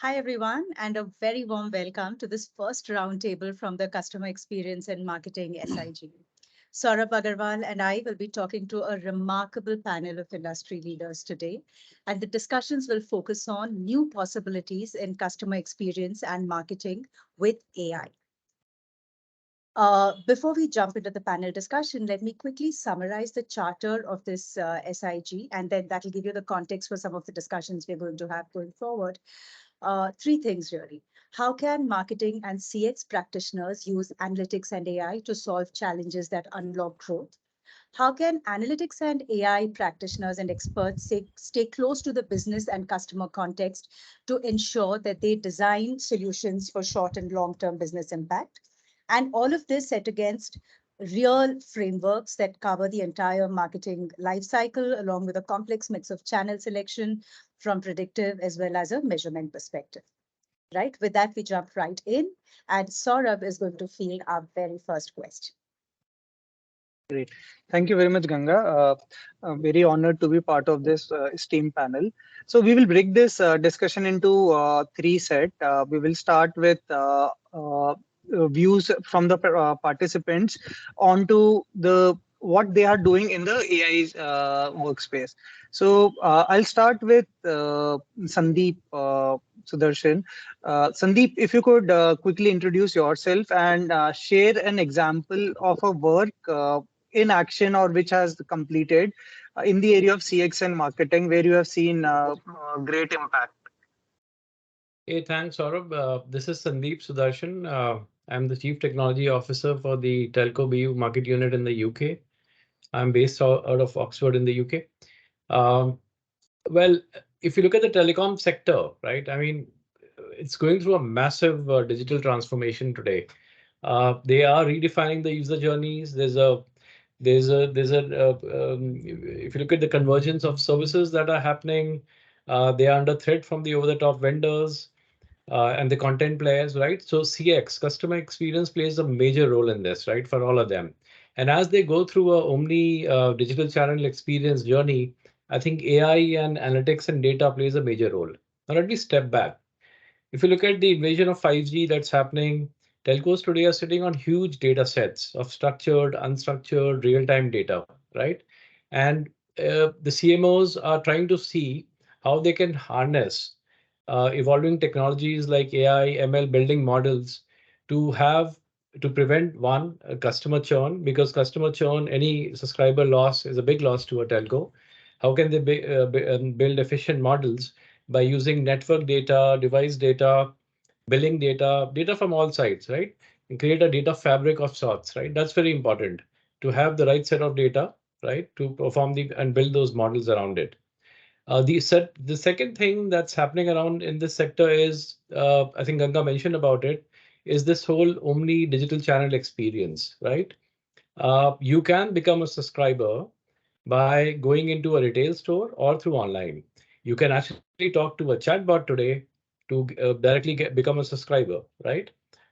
Hi, everyone, and a very warm welcome to this first roundtable from the Customer Experience and Marketing SIG. Saurabh Agarwal and I will be talking to a remarkable panel of industry leaders today, and the discussions will focus on new possibilities in customer experience and marketing with AI. Before we jump into the panel discussion, let me quickly summarize the charter of this SIG, and then that'll give you the context for some of the discussions we're going to have going forward. Three things really. How can marketing and CX practitioners use analytics and AI to solve challenges that unlock growth? How can analytics and AI practitioners and experts stay close to the business and customer context to ensure that they design solutions for short and long-term business impact? And all of this set against real frameworks that cover the entire marketing lifecycle, along with a complex mix of channel selection from predictive as well as a measurement perspective. Right? With that, we jump right in, and Saurabh is going to field our very first question. Great. Thank you very much, Ganga. I'm very honored to be part of this STEAM panel. So we will break this discussion into three sets. We will start with views from the participants onto the what they are doing in the AI workspace. So I'll start with Sandeep Sudarshan. Sandeep, if you could quickly introduce yourself and share an example of a work in action or which has completed in the area of CX and marketing where you have seen great impact. Hey, thanks, Saurabh. This is Sandeep Sudarshan. I'm the Chief Technology Officer for the Telco BU market unit in the UK. I'm based out of Oxford in the UK. Um, well, if you look at the telecom sector, right, I mean, it's going through a massive digital transformation today. They are redefining the user journeys. If you look at the convergence of services that are happening, they are under threat from the over-the-top vendors and the content players, right? So CX, customer experience, plays a major role in this, right, for all of them. And as they go through a omni digital channel experience journey, I think AI and analytics and data plays a major role. Now let me step back. If you look at the invasion of 5G that's happening, telcos today are sitting on huge data sets of structured, unstructured, real-time data, right? And the CMOs are trying to see how they can harness evolving technologies like AI, ML, building models to have to prevent one customer churn, because customer churn, any subscriber loss is a big loss to a telco. How can they build efficient models by using network data, device data, billing data, data from all sides, right? And create a data fabric of sorts, right? That's very important to have the right set of data, right? To perform the and build those models around it. The second thing that's happening around in this sector is, I think Ganga mentioned about it, is this whole omni digital channel experience, right? You can become a subscriber by going into a retail store or through online. You can actually talk to a chatbot today to directly become a subscriber, right?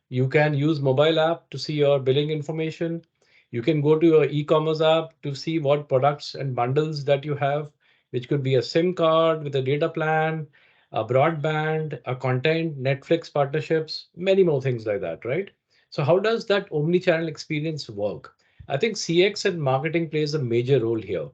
You can use mobile app to see your billing information. You can go to your e-commerce app to see what products and bundles that you have, which could be a SIM card with a data plan, a broadband, a content, Netflix partnerships, many more things like that, right? So how does that omni-channel experience work? I think CX and marketing plays a major role here.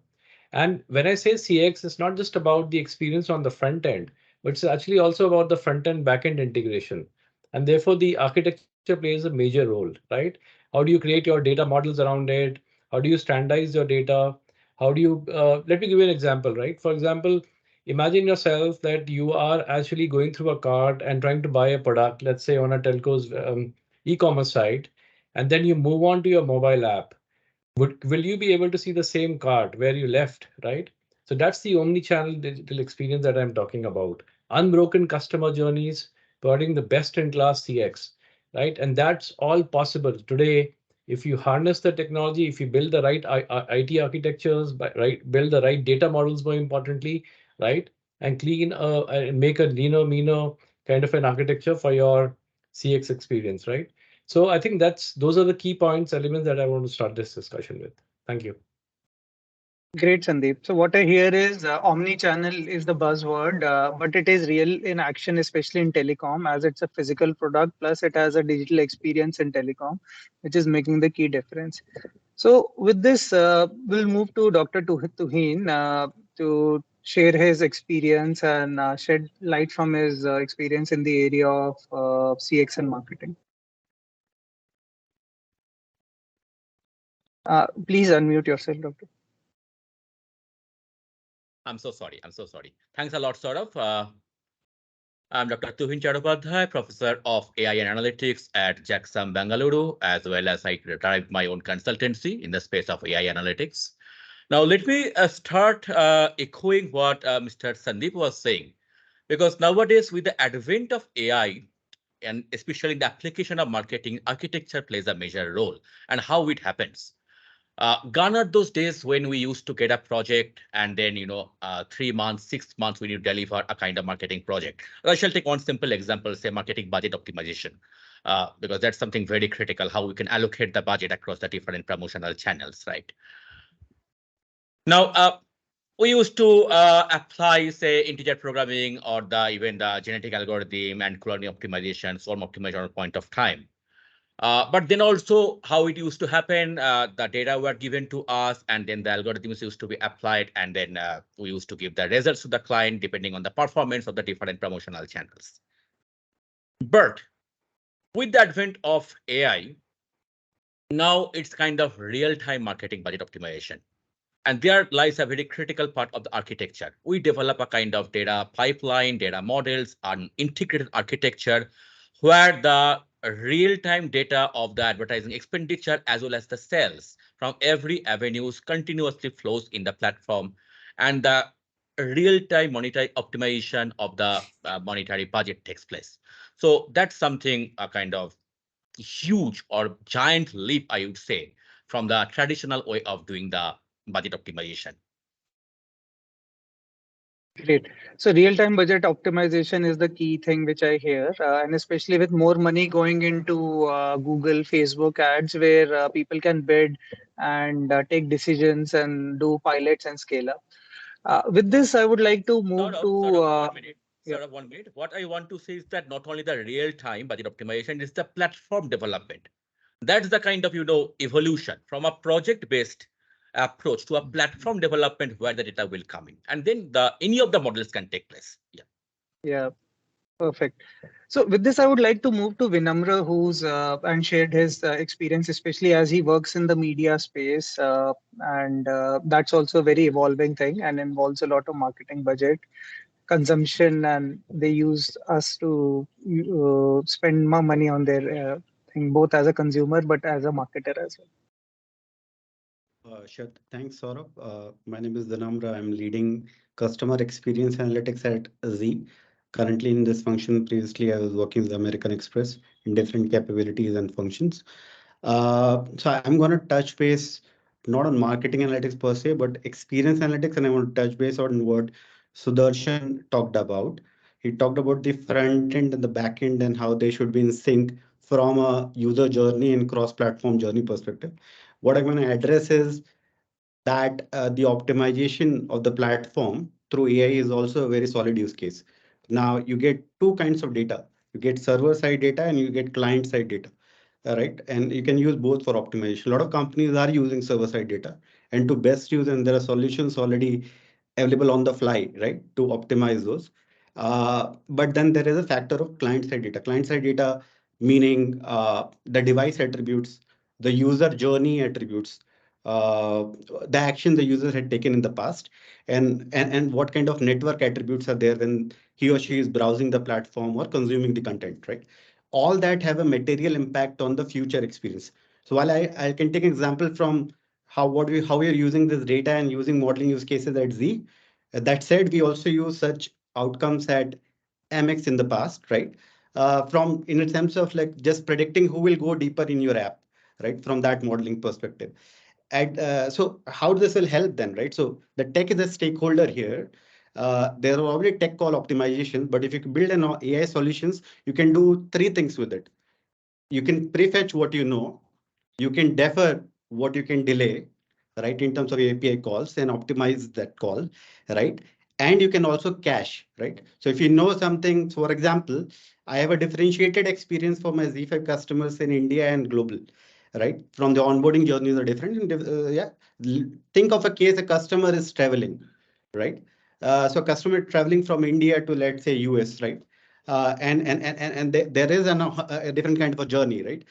And when I say CX, it's not just about the experience on the front end, but it's actually also about the front end back end integration. And therefore, the architecture plays a major role, right? How do you create your data models around it? How do you standardize your data? How do you, let me give you an example, right? For example, imagine yourself that you are actually going through a cart and trying to buy a product, let's say on a telco's e-commerce site, and then you move on to your mobile app. Will you be able to see the same cart where you left, right? So that's the omni-channel digital experience that I'm talking about. Unbroken customer journeys, providing the best-in-class CX, right? And that's all possible today if you harness the technology, if you build the right IT architectures, right, build the right data models, more importantly, right, and and make a leaner, meaner kind of an architecture for your CX experience, right? So I think those are the key points, elements that I want to start this discussion with. Thank you. Great, Sandeep. So what I hear is omni-channel is the buzzword, but it is real in action, especially in telecom, as it's a physical product plus it has a digital experience in telecom, which is making the key difference. So with this, we'll move to Dr. Tuhin to share his experience and shed light from his experience in the area of CX and marketing. Please unmute yourself, Doctor. I'm so sorry. I'm so sorry. Thanks a lot, Saurabh. I'm Dr. Tuhin Chattopadhyay, Professor of AI and Analytics at Jacksam, Bengaluru, as well as I drive my own consultancy in the space of AI analytics. Now, let me start echoing what Mr. Sandeep was saying, because nowadays, with the advent of AI, and especially the application of marketing, architecture plays a major role and how it happens. Gone are those days when we used to get a project and then 3 months, 6 months we need to deliver a kind of marketing project. I shall take one simple example, say marketing budget optimization, because that's something very critical, how we can allocate the budget across the different promotional channels, right? Now, we used to apply, say, integer programming or even the genetic algorithm and colony optimization, swarm optimization at point of time. But then also how it used to happen, the data were given to us and then the algorithms used to be applied and then we used to give the results to the client depending on the performance of the different promotional channels. But with the advent of AI, now it's kind of real-time marketing budget optimization. And there lies a very critical part of the architecture. We develop a kind of data pipeline, data models, an integrated architecture where the real-time data of the advertising expenditure as well as the sales from every avenues continuously flows in the platform and the real-time monetary optimization of the monetary budget takes place. So that's something a kind of huge or giant leap, I would say, from the traditional way of doing the budget optimization. Great. So real-time budget optimization is the key thing which I hear, and especially with more money going into Google, Facebook ads, where people can bid and take decisions and do pilots and scale up. With this, I would like to move Sort to of 1 minute. yeah, Sort of 1 minute. What I want to say is that not only the real-time budget optimization is the platform development. That's the kind of evolution from a project-based approach to a platform development where the data will come in, and then the any of the models can take place. Yeah. yeah, perfect. So with this, I would like to move to Vinamra, who's and shared his experience, especially as he works in the media space, and that's also a very evolving thing and involves a lot of marketing budget consumption, and they use us to spend more money on their thing, both as a consumer but as a marketer as well. Sure. Thanks, Saurabh. My name is Dhanamra. I'm leading customer experience analytics at Z. Currently in this function, previously I was working with American Express in different capabilities and functions. So I'm going to touch base not on marketing analytics per se, but experience analytics, and I want to touch base on what Sudarshan talked about. He talked about the front end and the back end and how they should be in sync from a user journey and cross-platform journey perspective. What I'm going to address is that the optimization of the platform through AI is also a very solid use case. Now you get two kinds of data. You get server side data and you get client side data. All right. And you can use both for optimization. A lot of companies are using server side data and to best use, and there are solutions already available on the fly, right, to optimize those. But then there is a factor of client side data. Client side data meaning the device attributes, the user journey attributes, uh, the action the user had taken in the past, and what kind of network attributes are there when he or she is browsing the platform or consuming the content, right? All that have a material impact on the future experience. So while I can take an example from how we are using this data and using modeling use cases at Z. That said, we also use such outcomes at MX in the past, right? From in terms of like just predicting who will go deeper in your app, right? From that modeling perspective. And so how this will help then, right? So the tech is a stakeholder here. There are already tech call optimization, but if you can build an AI solutions, you can do three things with it. You can prefetch what you know, you can defer what you can delay, right, in terms of API calls and optimize that call, right? And you can also cache, right? So if you know something, for example, I have a differentiated experience for my Z5 customers in India and global, right? From the onboarding journeys are different. And, think of a case a customer is traveling, right? So customer traveling from India to, let's say, US, right? There is a different kind of a journey, right?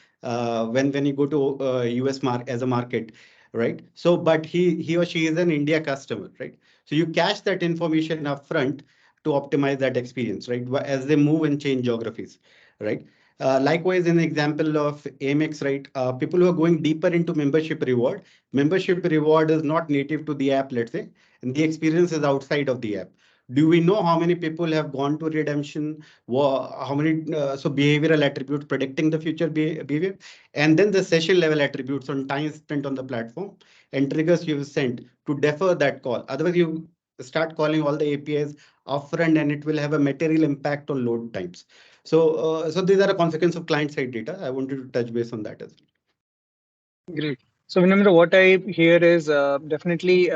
When you go to US as a market, right? So, but he or she is an India customer, right? So you cache that information upfront to optimize that experience, right? As they move and change geographies, right? Likewise, in the example of Amex, right? People who are going deeper into membership reward is not native to the app, let's say, and the experience is outside of the app. Do we know how many people have gone to redemption? How many so behavioral attributes predicting the future behavior, and then the session level attributes on time spent on the platform and triggers you've sent to defer that call. Otherwise, you start calling all the APIs upfront, and it will have a material impact on load times. So these are a consequence of client-side data. I wanted to touch base on that as well. Great. So Vinamra, what I hear is definitely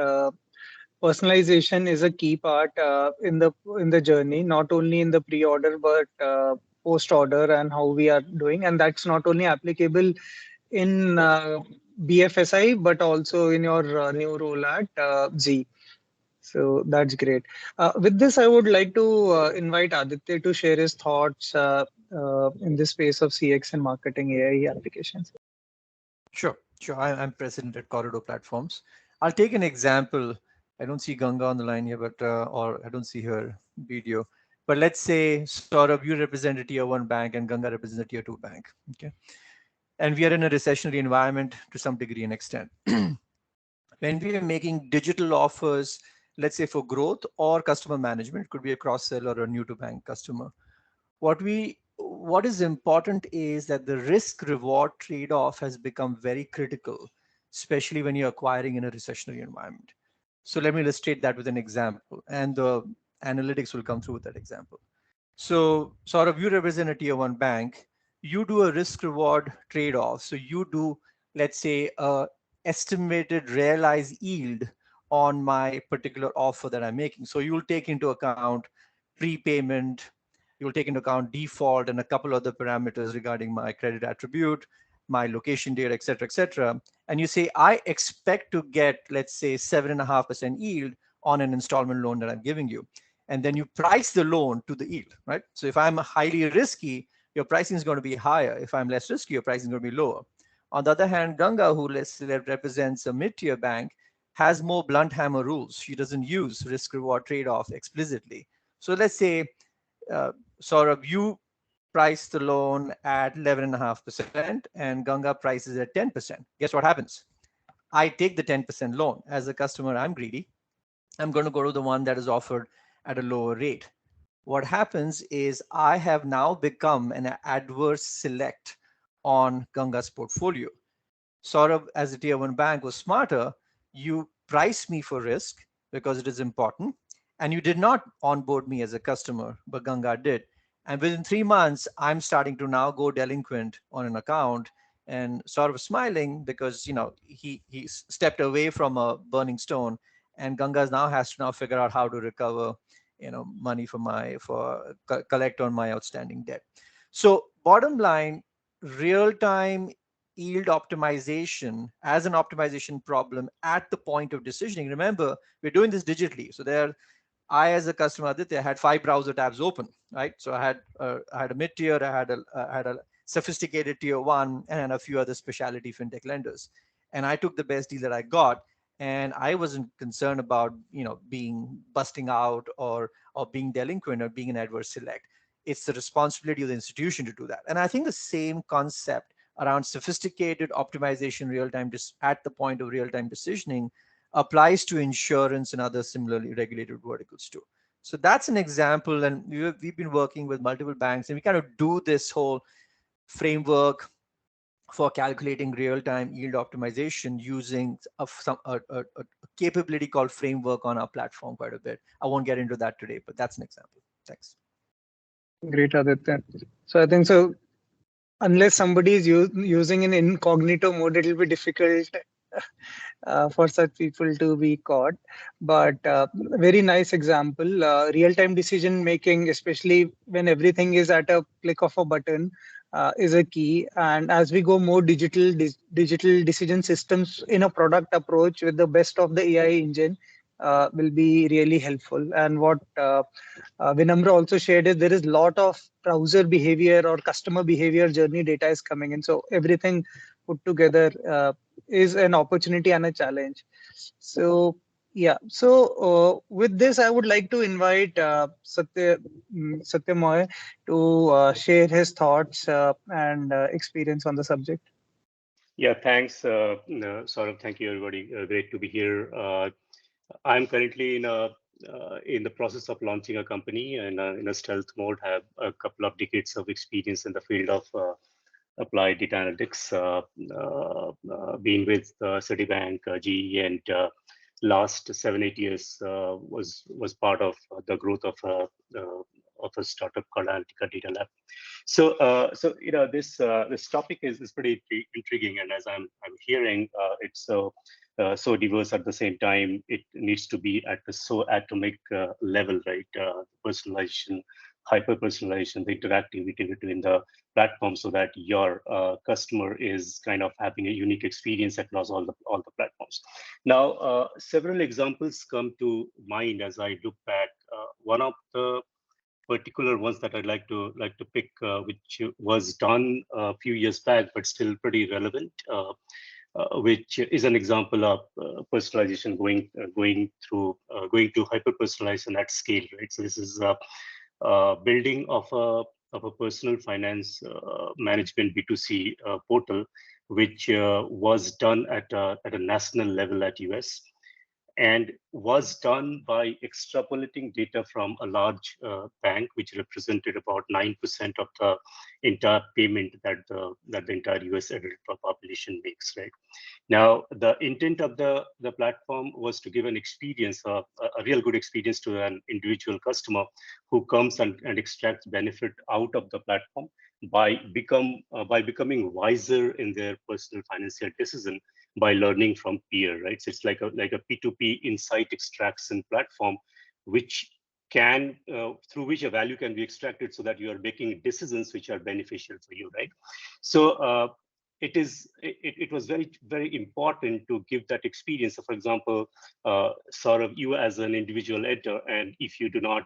personalization is a key part in the journey, not only in the pre-order but post-order and how we are doing, and that's not only applicable in BFSI but also in your new role at Z. So that's great. With this, I would like to invite Aditya to share his thoughts in this space of CX and marketing AI applications. Sure. I'm president at Corridor Platforms. I'll take an example. I don't see Ganga on the line here, but or I don't see her video. But let's say, Saurabh, you represent a tier 1 bank and Ganga represents a tier 2 bank. Okay. And we are in a recessionary environment to some degree and extent. When we are making digital offers, let's say for growth or customer management, it could be a cross-sell or a new to bank customer. What is important is that the risk reward trade-off has become very critical, especially when you're acquiring in a recessionary environment. So let me illustrate that with an example, and the analytics will come through with that example. So sort of, you represent a tier 1 bank, you do a risk reward trade-off. So you do, let's say, a estimated realized yield on my particular offer that I'm making. So you'll take into account prepayment, you'll take into account default and a couple other parameters regarding my credit attribute, my location date, et cetera, et cetera. And you say, I expect to get, let's say, 7.5% yield on an installment loan that I'm giving you. And then you price the loan to the yield, right? So if I'm highly risky, your pricing is going to be higher. If I'm less risky, your pricing is going to be lower. On the other hand, Ganga, who represents a mid-tier bank, has more blunt hammer rules. She doesn't use risk-reward trade-off explicitly. So let's say, Saurabh, you price the loan at 11.5% and Ganga prices at 10%. Guess what happens? I take the 10% loan. As a customer, I'm greedy. I'm going to go to the one that is offered at a lower rate. What happens is I have now become an adverse select on Ganga's portfolio. Saurabh, as a tier 1 bank, was smarter. You priced me for risk because it is important, and you did not onboard me as a customer, but Ganga did. And within 3 months, I'm starting to now go delinquent on an account, and sort of smiling because he stepped away from a burning stone, and Ganga now has to figure out how to recover money collect on my outstanding debt. So bottom line, real-time yield optimization as an optimization problem at the point of decisioning. Remember, we're doing this digitally. So I, as a customer, Aditya, had 5 browser tabs open, right? So I had a mid-tier, I had a sophisticated tier 1, and a few other specialty fintech lenders. And I took the best deal that I got. And I wasn't concerned about being busting out or being delinquent or being an adverse select. It's the responsibility of the institution to do that. And I think the same concept around sophisticated optimization real-time at the point of real-time decisioning applies to insurance and other similarly regulated verticals too. So that's an example, and we've been working with multiple banks, and we kind of do this whole framework for calculating real-time yield optimization using a capability called framework on our platform quite a bit. I won't get into that today, but that's an example. Thanks. Great, Aditya. So I think so. Unless somebody is using an incognito mode, it will be difficult for such people to be caught. But very nice example. Real-time decision making, especially when everything is at a click of a button, is a key. And as we go more digital decision systems in a product approach with the best of the AI engine will be really helpful. And what Vinamra also shared is there is a lot of browser behavior or customer behavior journey data is coming in. So everything put together is an opportunity and a challenge. So yeah, so with this, I would like to invite Satya Moy to share his thoughts and experience on the subject. Yeah, thanks, Saurabh. Thank you, everybody. Great to be here. I'm currently in the process of launching a company and in a stealth mode. Have a couple of decades of experience in the field of applied data analytics. Been with Citibank, GE, and last 7-8 years was part of the growth of a startup called Analytica Data Lab. So this topic is pretty intriguing, and as I'm hearing, it's so diverse at the same time. It needs to be at the so atomic level, right? Personalization, hyper personalization, the interactivity between the platforms, so that your customer is kind of having a unique experience across all the platforms. Now, several examples come to mind as I look back. One of the particular ones that I'd like to pick, which was done a few years back, but still pretty relevant, which is an example of personalization going to hyper personalization at scale, right? So this is building of a personal finance management B2C portal, which was done at a national level at US, and was done by extrapolating data from a large bank, which represented about 9% of the entire payment that the entire US adult population makes, right? Now, the intent of the platform was to give an experience, a real good experience to an individual customer who comes and extracts benefit out of the platform by becoming wiser in their personal financial decision by learning from peer, right? So it's like a P2P insight extraction platform, which can through which a value can be extracted so that you are making decisions which are beneficial for you, right? So it was very important to give that experience. So for example, sort of you as an individual enter, and if you do not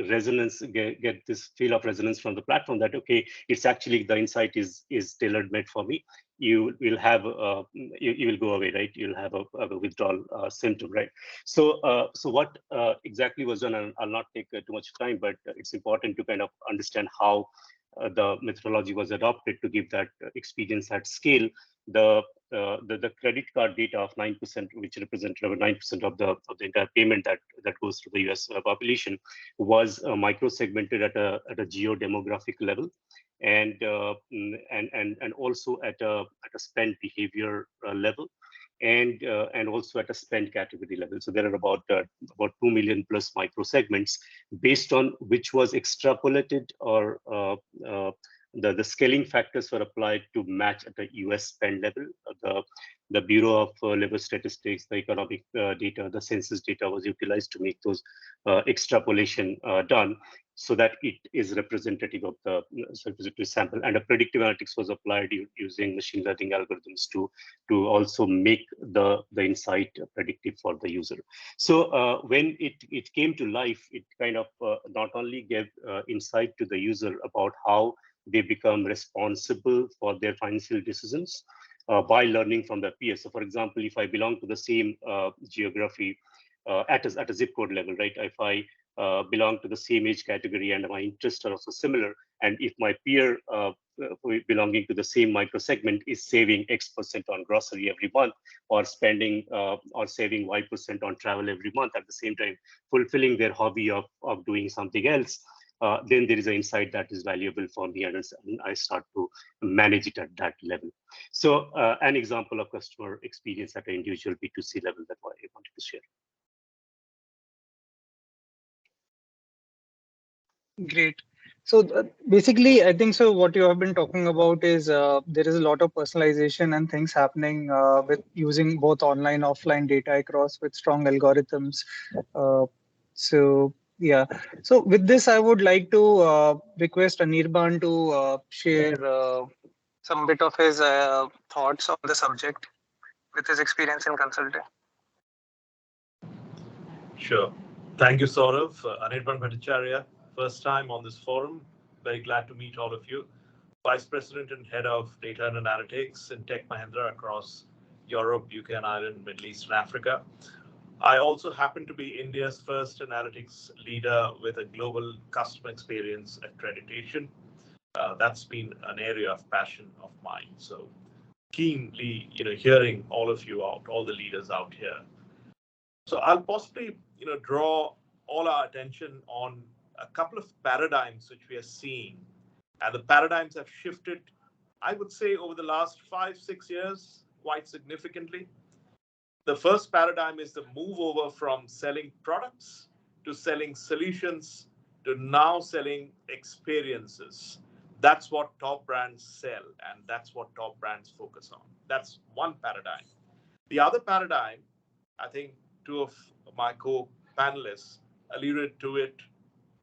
resonance get this feel of resonance from the platform that okay, it's actually the insight is tailor made for me, you will have you will go away, right? You'll have a withdrawal symptom, right? So so what exactly was done, and I'll not take too much time, but it's important to kind of understand how the methodology was adopted to give that experience at scale. The credit card data of 9%, which represented over 9% of the entire payment that goes to the US population, was micro-segmented at a geo-demographic level, and also at a spend behavior level, and also at a spend category level. So there are about 2 million plus micro segments, based on which was extrapolated, or the scaling factors were applied to match at the US spend level. The Bureau of Labor Statistics, the economic data, the census data was utilized to make those extrapolation done, so that it is representative of the representative sample. And a predictive analytics was applied using machine learning algorithms to also make the insight predictive for the user. So when it came to life, it kind of not only gave insight to the user about how they become responsible for their financial decisions by learning from their peers. So for example, if I belong to the same geography at a zip code level, right? If I belong to the same age category and my interests are also similar, and if my peer belonging to the same micro segment is saving X% on grocery every month, or spending or saving Y% on travel every month, at the same time fulfilling their hobby of doing something else, then there is an insight that is valuable for me, and I start to manage it at that level. So an example of customer experience at an individual B2C level that I wanted to share. Great. So basically, I think so. What you have been talking about is there is a lot of personalization and things happening with using both online, offline data across with strong algorithms. Uh, so yeah. So with this, I would like to request Anirban to share some bit of his thoughts on the subject with his experience in consulting. Sure. Thank you, Saurav. Anirban Bhattacharya, first time on this forum. Very glad to meet all of you. Vice President and Head of Data and Analytics in Tech Mahindra across Europe, UK and Ireland, Middle East and Africa. I also happen to be India's first analytics leader with a global customer experience accreditation. That's been an area of passion of mine. So keenly, hearing all of you out, all the leaders out here. So I'll possibly, draw all our attention on a couple of paradigms which we are seeing, and the paradigms have shifted, I would say, over the last 5-6 years quite significantly. The first paradigm is the move over from selling products to selling solutions to now selling experiences. That's what top brands sell, and that's what top brands focus on. That's one paradigm. The other paradigm, I think two of my co-panelists alluded to it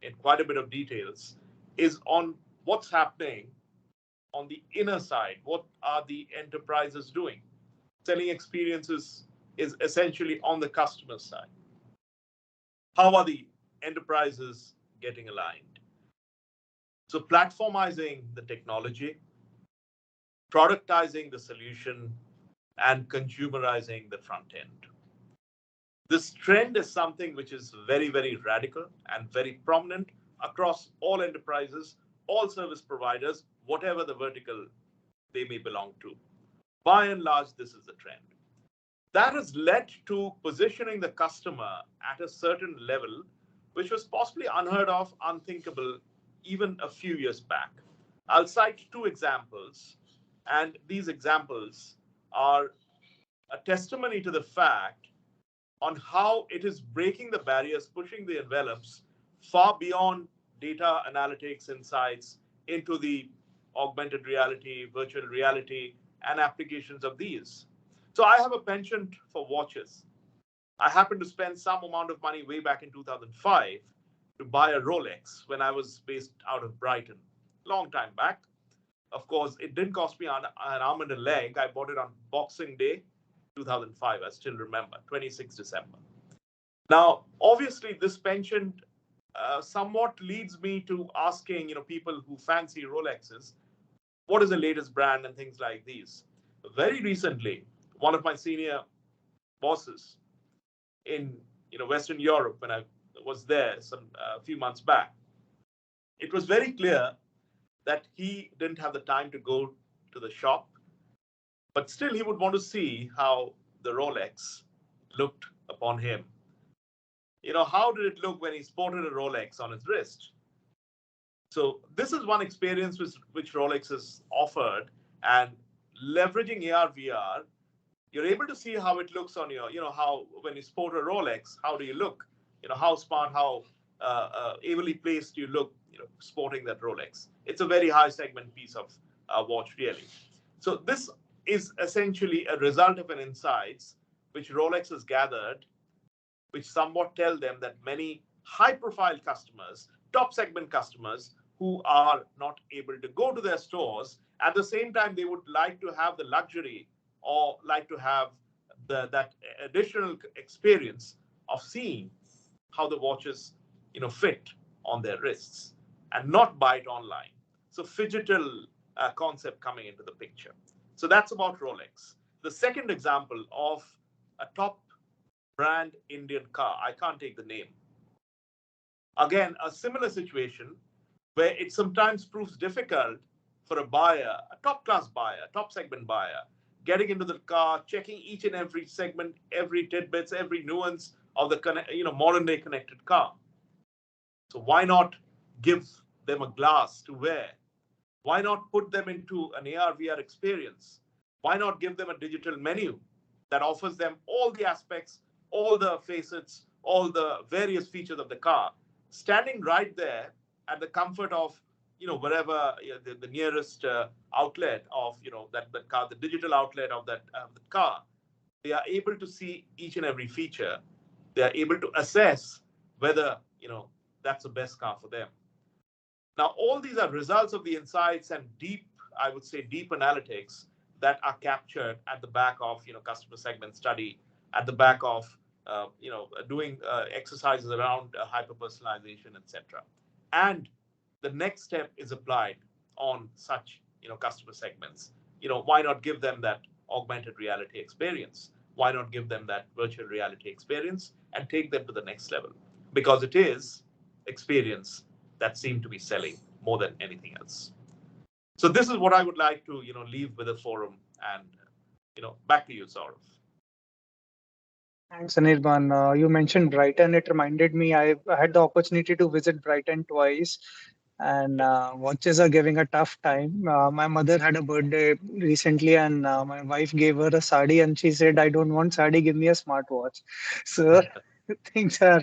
in quite a bit of details, is on what's happening on the inner side. What are the enterprises doing? Selling experiences is essentially on the customer side. How are the enterprises getting aligned? So platformizing the technology, productizing the solution, and consumerizing the front end. This trend is something which is very, very radical and very prominent across all enterprises, all service providers, whatever the vertical they may belong to. By and large, this is the trend. That has led to positioning the customer at a certain level, which was possibly unheard of, unthinkable, even a few years back. I'll cite two examples, and these examples are a testimony to the fact on how it is breaking the barriers, pushing the envelopes far beyond data analytics insights into the augmented reality, virtual reality, and applications of these. So I have a penchant for watches. I happened to spend some amount of money way back in 2005 to buy a Rolex when I was based out of Brighton, long time back. Of course, it didn't cost me an arm and a leg. I bought it on Boxing Day, 2005. I still remember, 26 December. Now, obviously, this penchant somewhat leads me to asking, people who fancy Rolexes, what is the latest brand and things like these. Very recently, one of my senior bosses in Western Europe, when I was there a few months back, it was very clear that he didn't have the time to go to the shop, but still he would want to see how the Rolex looked upon him. How did it look when he sported a Rolex on his wrist? So this is one experience which Rolex has offered, and leveraging AR, VR, you're able to see how it looks on your, how when you sport a Rolex, how do you look? How smart, how evenly placed you look, sporting that Rolex. It's a very high segment piece of watch, really. So this is essentially a result of an insights which Rolex has gathered, which somewhat tell them that many high-profile customers, top segment customers who are not able to go to their stores, at the same time, they would like to have the luxury or like to have that additional experience of seeing how the watches fit on their wrists and not buy it online. So phygital concept coming into the picture. So that's about Rolex. The second example of a top brand Indian car, I can't take the name. Again, a similar situation where it sometimes proves difficult for a buyer, a top class buyer, top segment buyer, getting into the car, checking each and every segment, every tidbits, every nuance of the modern day connected car. So why not give them a glass to wear? Why not put them into an AR VR experience? Why not give them a digital menu that offers them all the aspects, all the facets, all the various features of the car, standing right there at the comfort of wherever the nearest outlet of that car, the digital outlet of that the car. They are able to see each and every feature. They are able to assess whether that's the best car for them. Now, all these are results of the insights and deep, I would say, deep analytics that are captured at the back of customer segment study, at the back of doing exercises around hyper personalization, etc. And the next step is applied on such customer segments. Why not give them that augmented reality experience? Why not give them that virtual reality experience and take them to the next level? Because it is experience that seem to be selling more than anything else. So this is what I would like to leave with the forum, and back to you, Saurav. Thanks, Anirban. You mentioned Brighton. It reminded me I had the opportunity to visit Brighton twice, and watches are giving a tough time. My mother had a birthday recently, and my wife gave her a sari, and she said, "I don't want sari, give me a smartwatch." So things are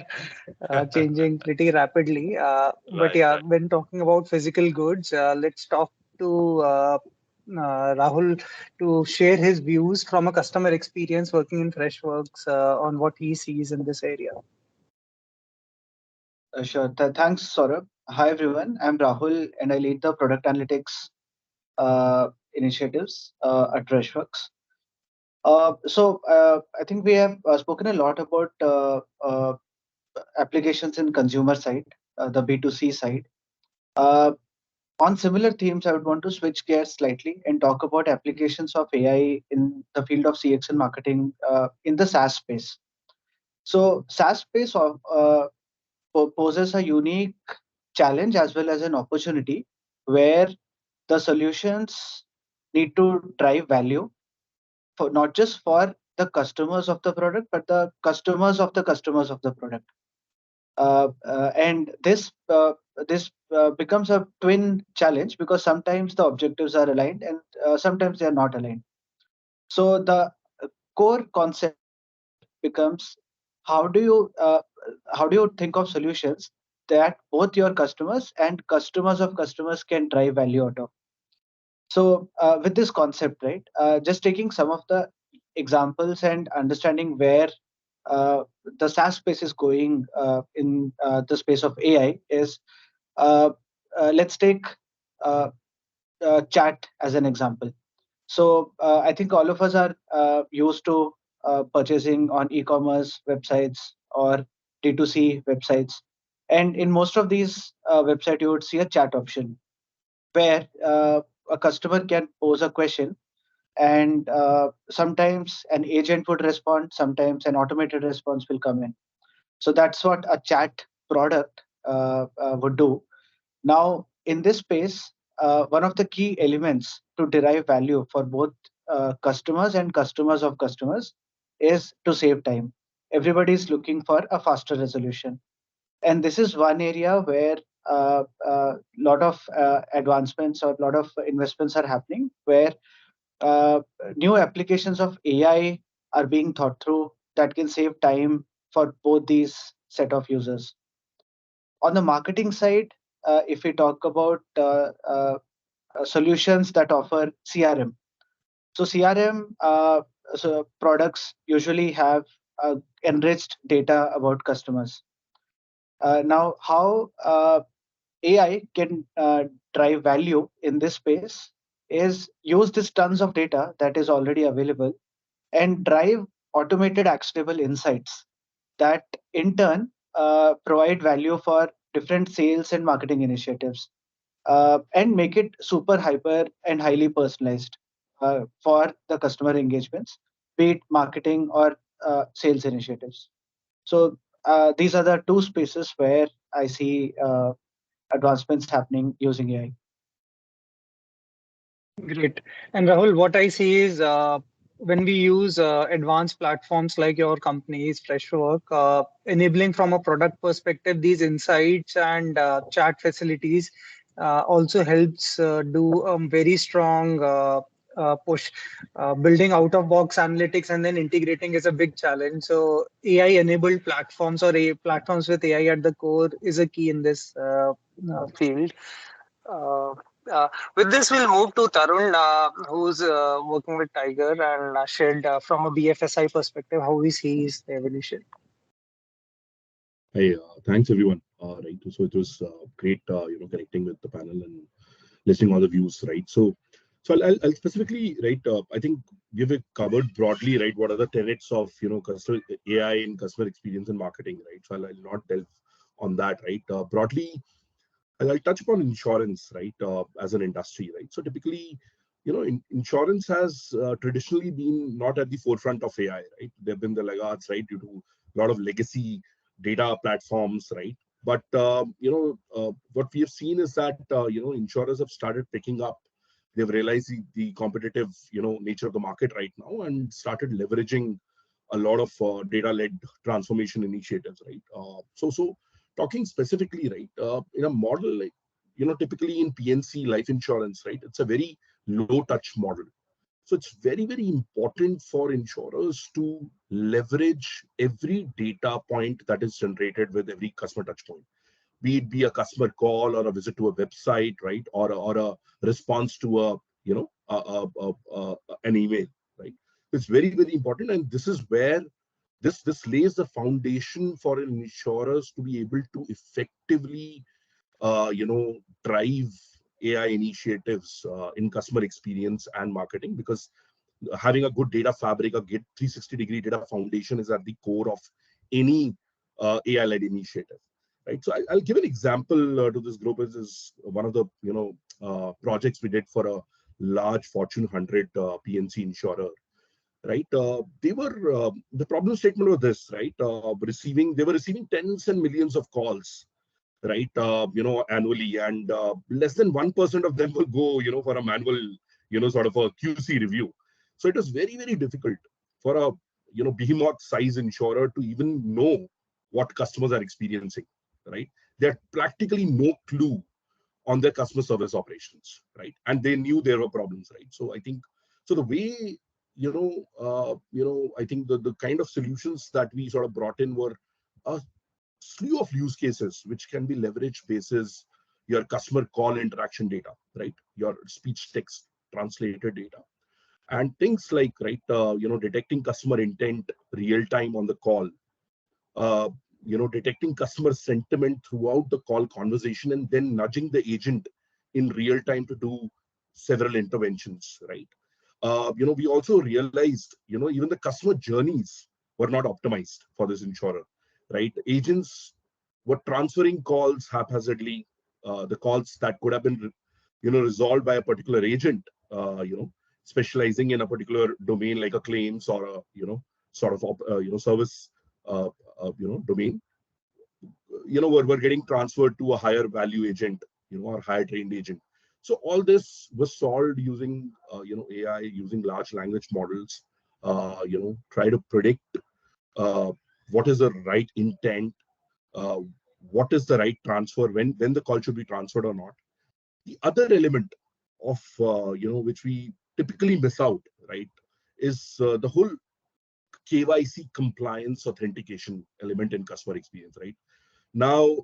changing pretty rapidly. But yeah, Right. when talking about physical goods, let's talk to Rahul to share his views from a customer experience working in Freshworks on what he sees in this area. Sure. Thanks, Saurabh. Hi, everyone. I'm Rahul, and I lead the product analytics initiatives at Freshworks. I think we have spoken a lot about applications in consumer side, the B2C side. Uh, on similar themes, I would want to switch gears slightly and talk about applications of AI in the field of CX and marketing in the SaaS space. So SaaS space poses a unique challenge as well as an opportunity where the solutions need to drive value for not just for the customers of the product, but the customers of the customers of the product. And this becomes a twin challenge because sometimes the objectives are aligned and sometimes they are not aligned. So the core concept becomes how do you uh, how do you think of solutions that both your customers and customers of customers can drive value out of. So with this concept, right, just taking some of the examples and understanding where uh, the SaaS space is going in the space of AI is uh, let's take uh, chat as an example. So I think all of us are used to purchasing on e-commerce websites or D2C websites. And in most of these websites, you would see a chat option where a customer can pose a question, and sometimes an agent would respond, sometimes an automated response will come in. So that's what a chat product would do. Now, in this space, one of the key elements to derive value for both customers and customers of customers is to save time. Everybody is looking for a faster resolution. And this is one area where a lot of advancements or a lot of investments are happening, where uh, new applications of AI are being thought through that can save time for both these set of users. On the marketing side, if we talk about solutions that offer CRM, so CRM products usually have enriched data about customers. Now, how AI can drive value in this space is use this tons of data that is already available and drive automated actionable insights that in turn provide value for different sales and marketing initiatives and make it super hyper and highly personalized for the customer engagements, be it marketing or sales initiatives. So these are the two spaces where I see advancements happening using AI. Great. And Rahul, what I see is when we use advanced platforms like your company's Freshwork, enabling from a product perspective, these insights and chat facilities also helps do a very strong push. Building out of box analytics and then integrating is a big challenge. So AI enabled platforms or platforms with AI at the core is a key in this field. Uh, with this, we'll move to Tarun, who's working with Tiger and shared from a BFSI perspective how he sees the evolution. Hey, thanks everyone. Right, so it was great, connecting with the panel and listening all the views. Right, so I'll specifically, right. I think we've covered broadly, right, what are the tenets of customer AI in customer experience and marketing, right. So I'll not delve on that, right. Broadly, I'll touch upon insurance, right, as an industry, right. So typically, insurance has traditionally been not at the forefront of AI, right. They've been the laggards, right, due to a lot of legacy data platforms, right. But what we have seen is that insurers have started picking up. They've realized the competitive nature of the market right now and started leveraging a lot of data-led transformation initiatives, right. So talking specifically, right, in a model like, typically in PNC life insurance, right, it's a very low touch model. So it's very, very important for insurers to leverage every data point that is generated with every customer touch point, be it be a customer call or a visit to a website, right, or a response to an email, right. It's very, very important, and this is where this lays the foundation for insurers to be able to effectively drive AI initiatives in customer experience and marketing, because having a good data fabric, a good 360-degree data foundation is at the core of any AI-led initiative, right? So I'll give an example to this group. Is one of the projects we did for a large Fortune 100 PNC insurer, right? They were the problem statement was this, right? They were receiving tens and millions of calls, right? Annually, and less than 1% of them will go, for a manual, sort of a QC review. So it was very, very difficult for a, behemoth size insurer to even know what customers are experiencing, right? They had practically no clue on their customer service operations, right? And they knew there were problems, right? So I think, so the way, I think the kind of solutions that we sort of brought in were a slew of use cases which can be leveraged basis your customer call interaction data, right? Your speech text translated data, and things like, right, detecting customer intent real time on the call, uh, detecting customer sentiment throughout the call conversation, and then nudging the agent in real time to do several interventions, right? We also realized, even the customer journeys were not optimized for this insurer, right? Agents were transferring calls haphazardly, the calls that could have been, resolved by a particular agent, specializing in a particular domain like a claims or a, sort of, service, domain, were getting transferred to a higher value agent, or higher trained agent. So all this was solved using, AI, using large language models, try to predict what is the right intent, uh, what is the right transfer, when the call should be transferred or not. The other element of, which we typically miss out, right, is the whole KYC compliance authentication element in customer experience, right? Now,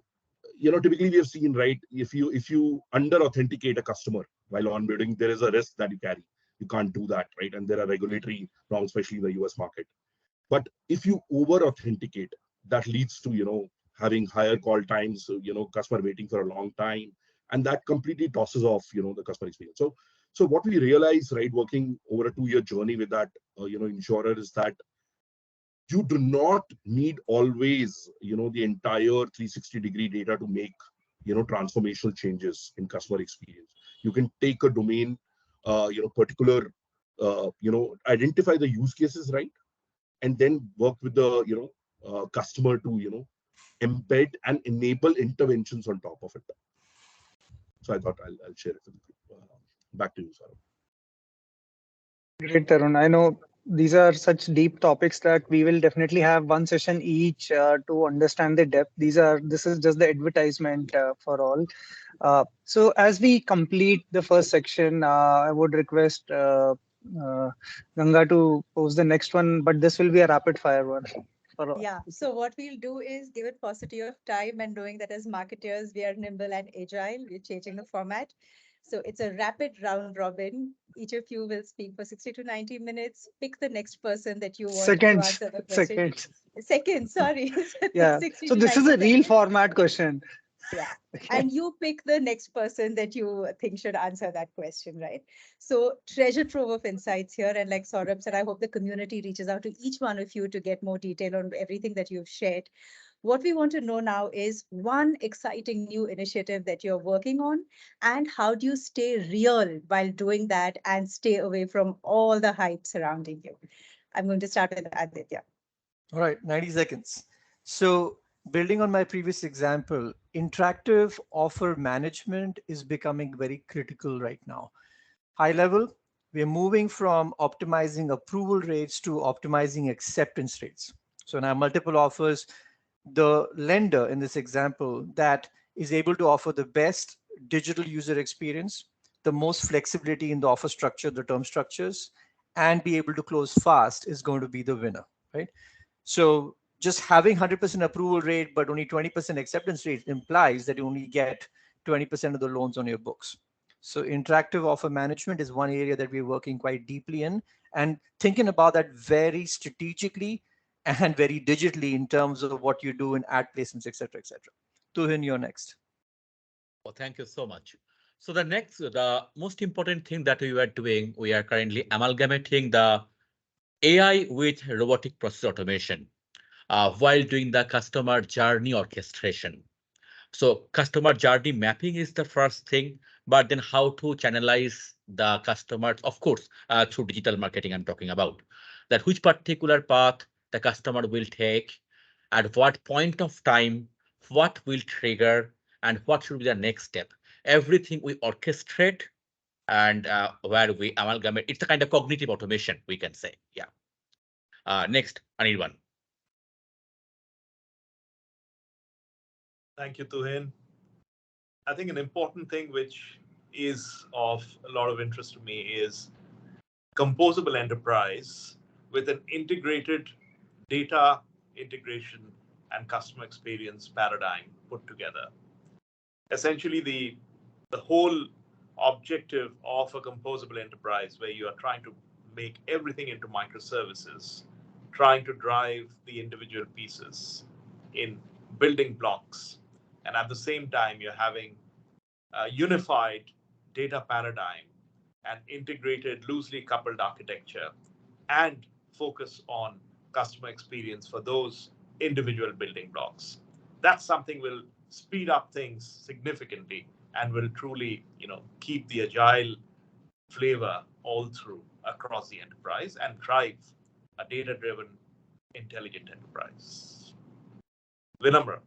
typically we have seen, right, if you under authenticate a customer while onboarding, there is a risk that you carry. You can't do that, right? And there are regulatory norms, especially in the US market. But if you over authenticate, that leads to, having higher call times, customer waiting for a long time, and that completely tosses off, the customer experience. So what we realize, right, working over a 2-year journey with that, insurer, is that you do not need always, the entire 360-degree data to make, transformational changes in customer experience. You can take a domain, particular, identify the use cases, right, and then work with the, customer to, embed and enable interventions on top of it. So I thought I'll share it with the group. Back to you, Saurabh. Great, Tarun. I know these are such deep topics that we will definitely have one session each to understand the depth. This is just the advertisement for all. So as we complete the first section, I would request Ganga to pose the next one, but this will be a rapid fire one. Yeah. So what we'll do is, given paucity of time and knowing that as marketers we are nimble and agile, we're changing the format. So it's a rapid round robin. Each of you will speak for 60 to 90 minutes. Pick the next person that you want to Seconds. answer the question. Seconds. Second, sorry. Yeah. 60 So to this is 90 a real seconds. format question. Yeah. Okay. And you pick the next person that you think should answer that question, right? So treasure trove of insights here. And like Saurabh said, I hope the community reaches out to each one of you to get more detail on everything that you've shared. What we want to know now is one exciting new initiative that you're working on, and how do you stay real while doing that and stay away from all the hype surrounding you? I'm going to start with Aditya. All right, 90 seconds. So building on my previous example, interactive offer management is becoming very critical right now. High level, we're moving from optimizing approval rates to optimizing acceptance rates. So now multiple offers, the lender in this example that is able to offer the best digital user experience, the most flexibility in the offer structure, the term structures, and be able to close fast is going to be the winner, right? So just having 100% approval rate, but only 20% acceptance rate implies that you only get 20% of the loans on your books. So interactive offer management is one area that we're working quite deeply in and thinking about that very strategically and very digitally in terms of what you do in ad placements, et cetera, et cetera. Tuhin, you're next. Oh, thank you so much. So the most important thing that we are doing, we are currently amalgamating the AI with robotic process automation while doing the customer journey orchestration. So customer journey mapping is the first thing, but then how to channelize the customers, of course, through digital marketing I'm talking about, that which particular path the customer will take, at what point of time, what will trigger, and what should be the next step. Everything we orchestrate and where we amalgamate. It's a kind of cognitive automation, we can say. Yeah. Next, Anirban. Thank you, Tuhin. I think an important thing which is of a lot of interest to me is composable enterprise with an integrated data integration and customer experience paradigm put together. Essentially, the whole objective of a composable enterprise where you are trying to make everything into microservices, trying to drive the individual pieces in building blocks, and at the same time you're having a unified data paradigm and integrated loosely coupled architecture and focus on customer experience for those individual building blocks. That's something will speed up things significantly and will truly, keep the agile flavor all through across the enterprise and drive a data-driven, intelligent enterprise. Vinamra.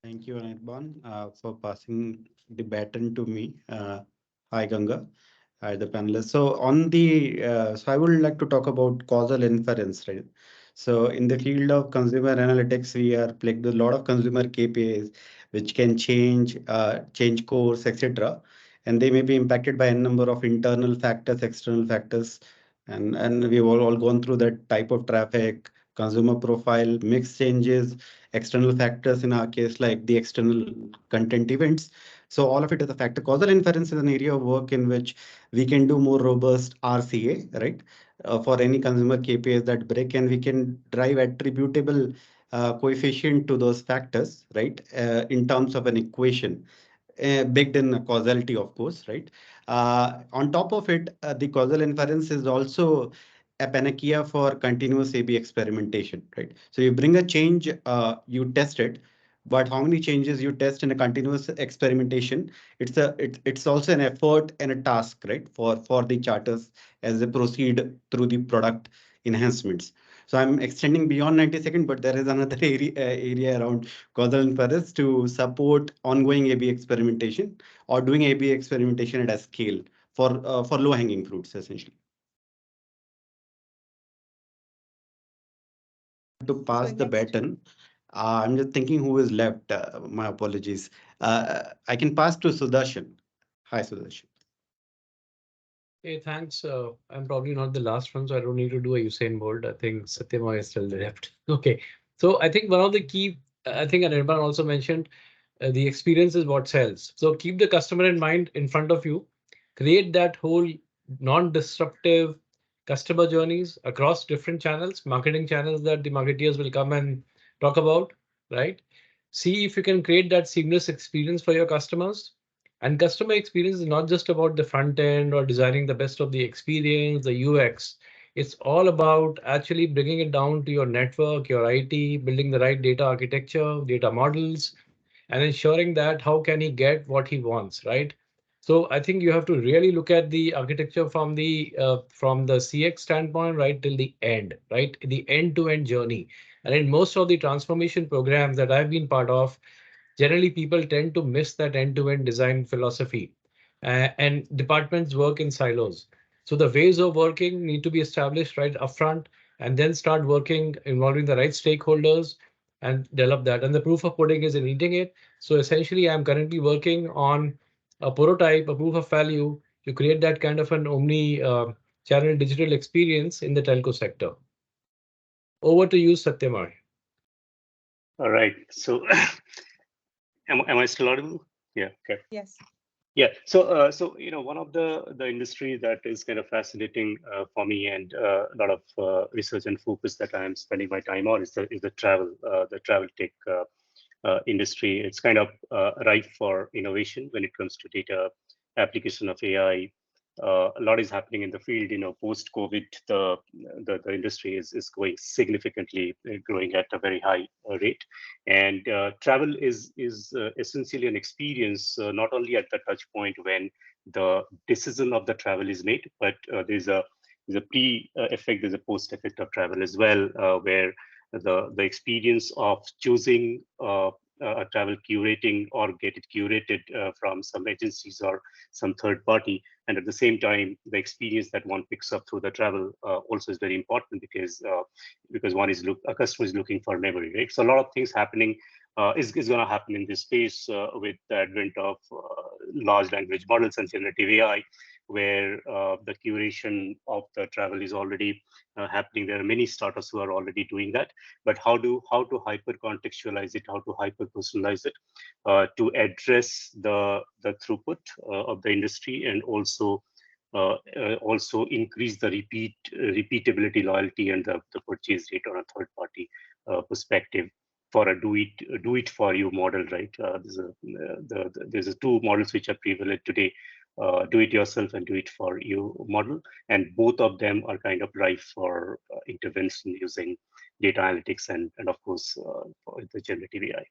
Thank you, Anirban, for passing the baton to me. Hi, Ganga. Hi, the panelists. So I would like to talk about causal inference, right? So in the field of consumer analytics, we are playing with a lot of consumer KPIs, which can change course, etc. And they may be impacted by a number of internal factors, external factors. And we've all gone through that type of traffic, consumer profile, mix changes, external factors in our case, like the external content events. So all of it is a factor. Causal inference is an area of work in which we can do more robust RCA, right? For any consumer KPIs that break, and we can drive attributable coefficient to those factors, right? In terms of an equation baked in causality, of course, right? On top of it, the causal inference is also a panacea for continuous A/B experimentation, right? So you bring a change, you test it, but how many changes you test in a continuous experimentation, it's also an effort and a task, right? For the charters as they proceed through the product enhancements. So I'm extending beyond 90 seconds, but there is another area around causal inference to support ongoing A/B experimentation or doing A/B experimentation at a scale for low-hanging fruits, essentially. To pass So the next, baton, I'm just thinking who is left. My apologies. I can pass to Sudarshan. Hi, Sudarshan. Hey, thanks. I'm probably not the last one, so I don't need to do a Usain Bolt. I think Satyama is still left. Okay. So I think one of the key, I think Anirban also mentioned, the experience is what sells. So keep the customer in mind in front of you. Create that whole non-disruptive customer journeys across different channels, marketing channels that the marketeers will come and talk about, right? See if you can create that seamless experience for your customers. And customer experience is not just about the front end or designing the best of the experience, the UX. It's all about actually bringing it down to your network, your IT, building the right data architecture, data models, and ensuring that how can he get what he wants, right? So I think you have to really look at the architecture from the CX standpoint right till the end, right? The end-to-end journey. And in most of the transformation programs that I've been part of, generally people tend to miss that end-to-end design philosophy, and departments work in silos. So the ways of working need to be established right upfront, and then start working involving the right stakeholders and develop that. And the proof of pudding is in eating it. So essentially, I'm currently working on a prototype, a proof of value to create that kind of an omni channel digital experience in the telco sector. Over to you, Satyamar. All right. So, am I still audible? Yeah. Okay. Yes. Yeah. So one of the industry that is kind of fascinating for me, and a lot of research and focus that I'm spending my time on is the travel tech industry. It's kind of ripe for innovation when it comes to data application of AI. A lot is happening in the field. Post COVID, the industry is going significantly, growing at a very high rate, and travel is essentially an experience, not only at the touch point when the decision of the travel is made, but there's a pre effect, there's a post effect of travel as well, where the experience of choosing a travel curating or get it curated from some agencies or some third party, and at the same time the experience that one picks up through the travel also is very important, because a customer is looking for memory, right? So a lot of things happening is going to happen in this space with the advent of large language models and generative AI, where the curation of the travel is already happening. There are many startups who are already doing that, but how to hyper contextualize it, how to hyper personalize it to address the throughput of the industry, and also increase the repeatability, loyalty, and the purchase rate on a third party perspective for a do it for you model, right? There's two models which are prevalent today: do it yourself and do it for you model, and both of them are kind of rife for intervention using data analytics and of course for the generative AI.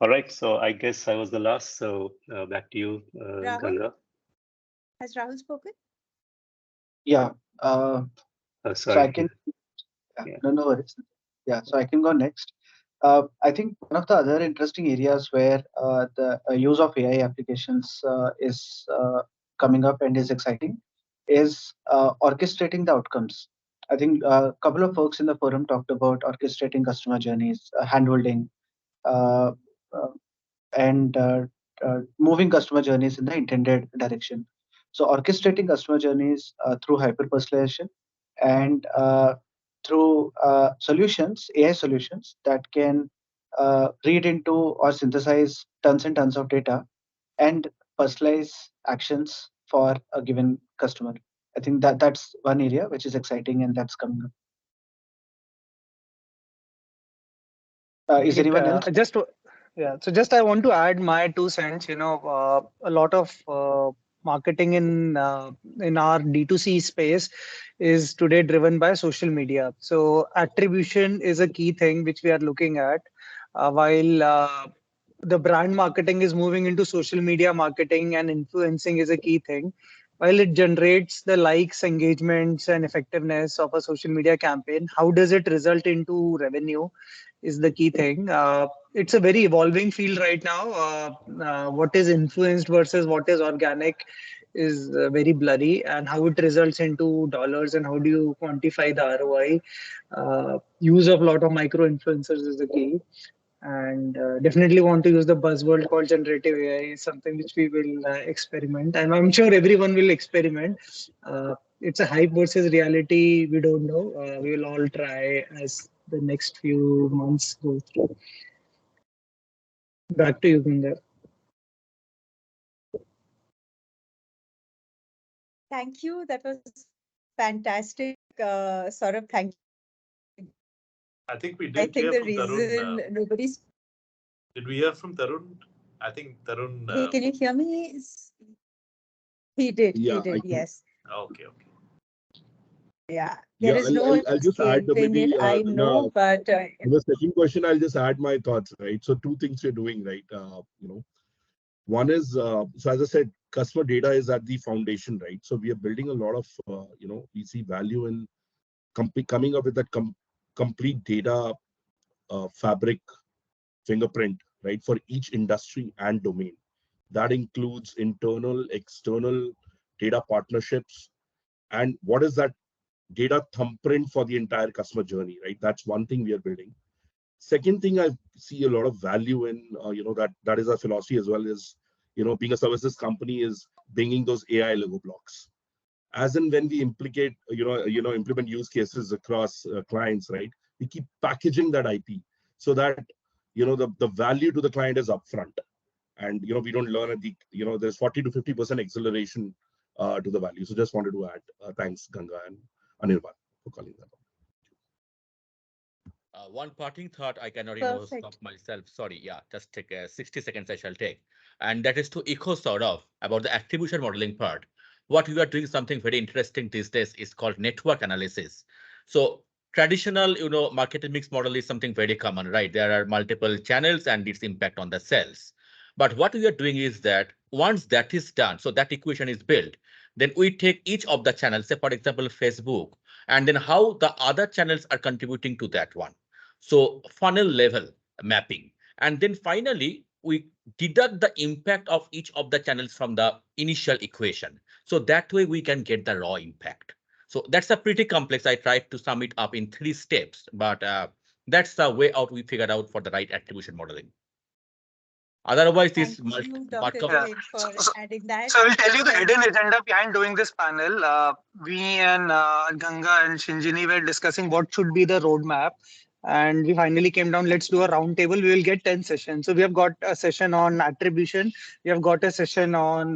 All right, so I guess I was the last. So back to you, Rahul, Ganga. has Rahul spoken? Yeah. So I Sorry. can, Yeah. no worries. Yeah, so I can go next. I think one of the other interesting areas where the use of AI applications is coming up and is exciting is orchestrating the outcomes. I think a couple of folks in the forum talked about orchestrating customer journeys, handholding, uh, uh, and moving customer journeys in the intended direction. So orchestrating customer journeys through hyper personalization and through solutions, AI solutions that can read into or synthesize tons and tons of data and personalize actions for a given customer. I think that's one area which is exciting and that's coming up. Is Great. anyone else? Yeah, so just I want to add my 2 cents. A lot of marketing in our D2C space is today driven by social media. So attribution is a key thing which we are looking at, while the brand marketing is moving into social media marketing, and influencing is a key thing. While it generates the likes, engagements, and effectiveness of a social media campaign, how does it result into revenue is the key thing. It's a very evolving field right now. What is influenced versus what is organic is very blurry, and how it results into dollars and how do you quantify the ROI. Use of a lot of micro influencers is the key. and definitely want to use the buzzword called generative AI is something which we will experiment, and I'm sure everyone will experiment. It's a hype versus reality. We don't know. We will all try as the next few months go through. Back to you, Ganga. Thank you. That was fantastic. Saurabh, thank you. I think we I didn't think hear the from Tarun. reason nobody's. Did we hear from Tarun? I think Tarun. Hey, can you hear me? He did. Yeah, He I did. can. Yes. Okay. Yeah. Yeah, There is no I'll just add escaping it. I know, but on the second question, I'll just add my thoughts, right? So two things we're doing, right? One is, so as I said, customer data is at the foundation, right? So we are building a lot of, we see value in coming up with that complete data fabric fingerprint, right, for each industry and domain. That includes internal, external data partnerships, and what is that data thumbprint for the entire customer journey, right? That's one thing we are building. Second thing I see a lot of value in, that is our philosophy as well, is, being a services company, is bringing those AI Lego blocks. As and when we implement use cases across clients, right? We keep packaging that IP so that, the value to the client is upfront. And, we don't learn at the, there's 40 to 50% acceleration to the value. So just wanted to add, thanks, Ganga and Anirban, for calling that out. One parting thought I cannot, perfect. stop myself. Sorry, yeah, just take 60 seconds I shall take. And that is to echo sort of about the attribution modeling part. What we are doing something very interesting these days is called network analysis. So traditional, marketing mix model is something very common, right? There are multiple channels and its impact on the sales. But what we are doing is that once that is done, so that equation is built, then we take each of the channels, say for example, Facebook, and then how the other channels are contributing to that one. So funnel level mapping. And then finally, we deduct the impact of each of the channels from the initial equation. So that way we can get the raw impact. So that's a pretty complex. I tried to sum it up in 3 steps, but that's the way out we figured out for the right attribution modeling. Otherwise, Thank this you, Dr. Markov. Rohit, for adding that. So I will tell you the hidden agenda behind doing this panel. We and Ganga and Shinjini were discussing what should be the roadmap. And we finally came down, let's do a round table. We will get 10 sessions. So we have got a session on attribution. We have got a session on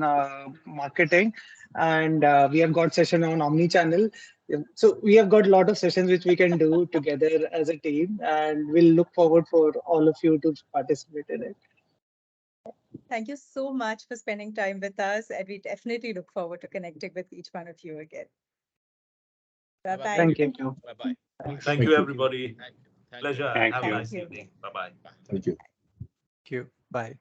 marketing. And we have got session on omni-channel. So we have got a lot of sessions which we can do together as a team. And we'll look forward for all of you to participate in it. Thank you so much for spending time with us, and we definitely look forward to connecting with each one of you again. Bye-bye. Thank you. Bye-bye. Thank you, everybody. Thank you. Pleasure. Thank Have a you. nice evening. Bye-bye. Thank you. Thank you. Bye.